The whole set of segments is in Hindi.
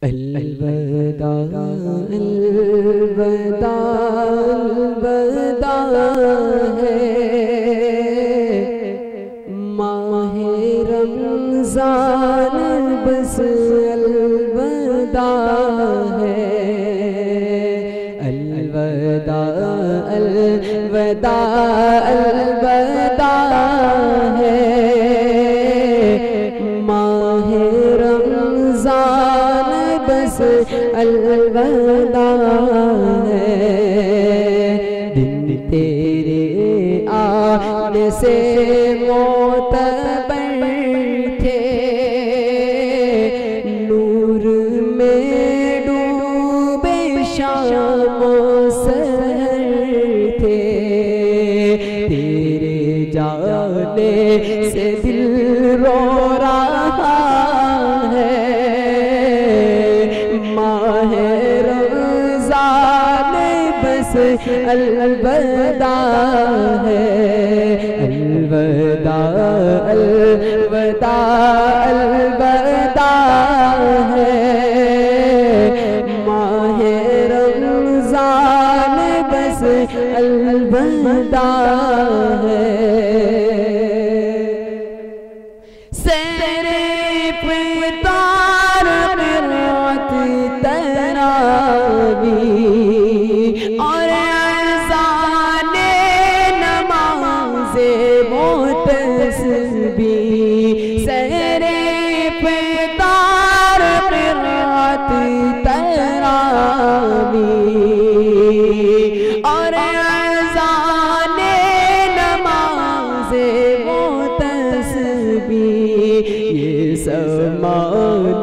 अलविदा अलविदा अलविदा है माहे रमज़ान बस अलविदा है। अलविदा अलविदा अलविदा है माहे रमज़ान बस अलविदा है। दिन तेरे आने से मोतबर थे, नूर में डूबे शामो सहर थे। तेरे जाने से दिल रो रहा है, माहे रमज़ान बस अलविदा है। अलविदा अलविदा अलविदा है माहे रमज़ान बस अलविदा है। सरे पितार रात तरावी और अज़ाने नमाज़े मोतस्बी। सरे पितार रात तरावी और अज़ाने नमाज़े मोतस्बी। ये समा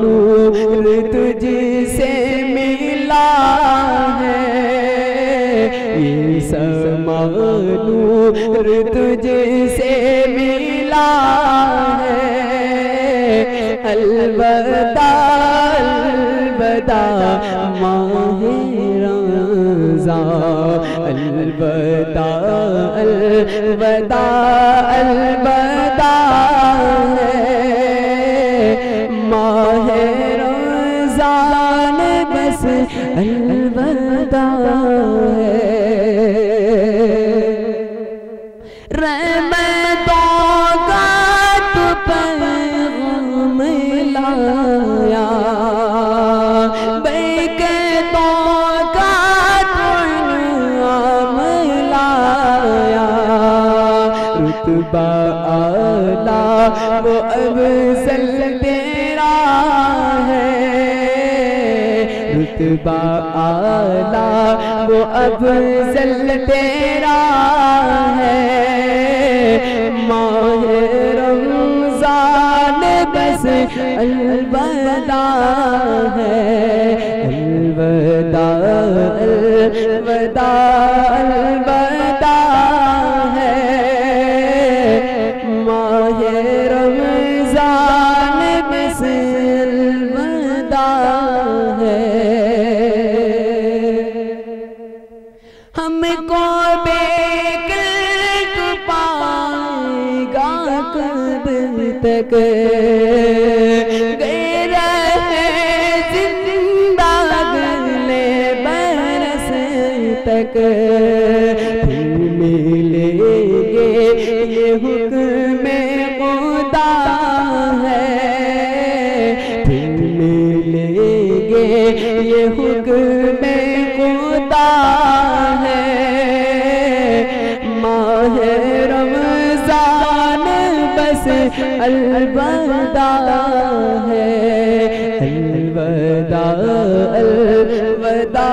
नूर तुझसे मिला है, ये समा नूर तुझसे मिला है। अलविदा अलविदा माहे रमज़ान, अलविदा अलविदा अलविदा है माहे रमज़ान बस अलविदा है। रहमतों का तू पैगाम लाया, बरकतों का तू इनाम लाया। रुतबा आला वो अफ़ज़ल तेरा है, रुतबा आला वो अफ़ज़ल तेरा है। माहे रमज़ान बस अलविदा है। अलविदा अलविदा अलविदा है माहे रमज़ान बस अलविदा है। हमको बेकल पाएगा कब तक, गए रहे जिंदा अगले बरस तक। फिर मिलेंगे ये हुक्म खुदा है, फिर मिलेंगे ये हुक्म खुदा है। माहे रमज़ान बस अलविदा है। अलविदा अलविदा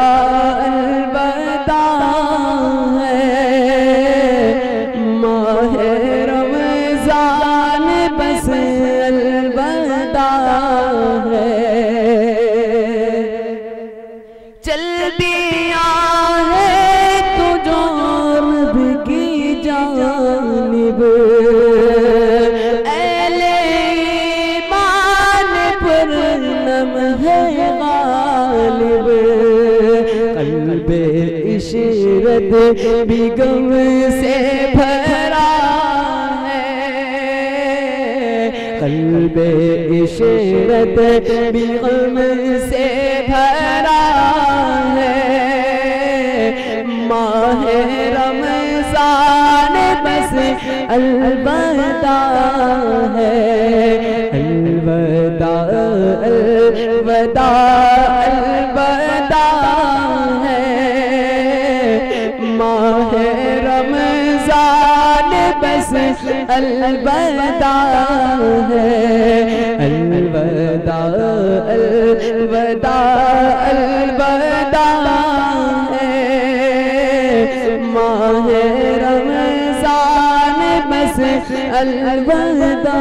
अलविदा है माहे रमज़ान बस अलविदा है। चल दिया है तू जो रब की जानिब, अहले ईमान पर नम है गालिब। क़ल्बे इशरत भी गम से भरा है, क़ल्बे इशरत भी गम से अलविदा है, अलविदा अलविदा अलविदा है। माहे रमज़ान बस अलविदा है, अलविदा अलविदा अलविदा है। माहे रमज़ान बस अलविदा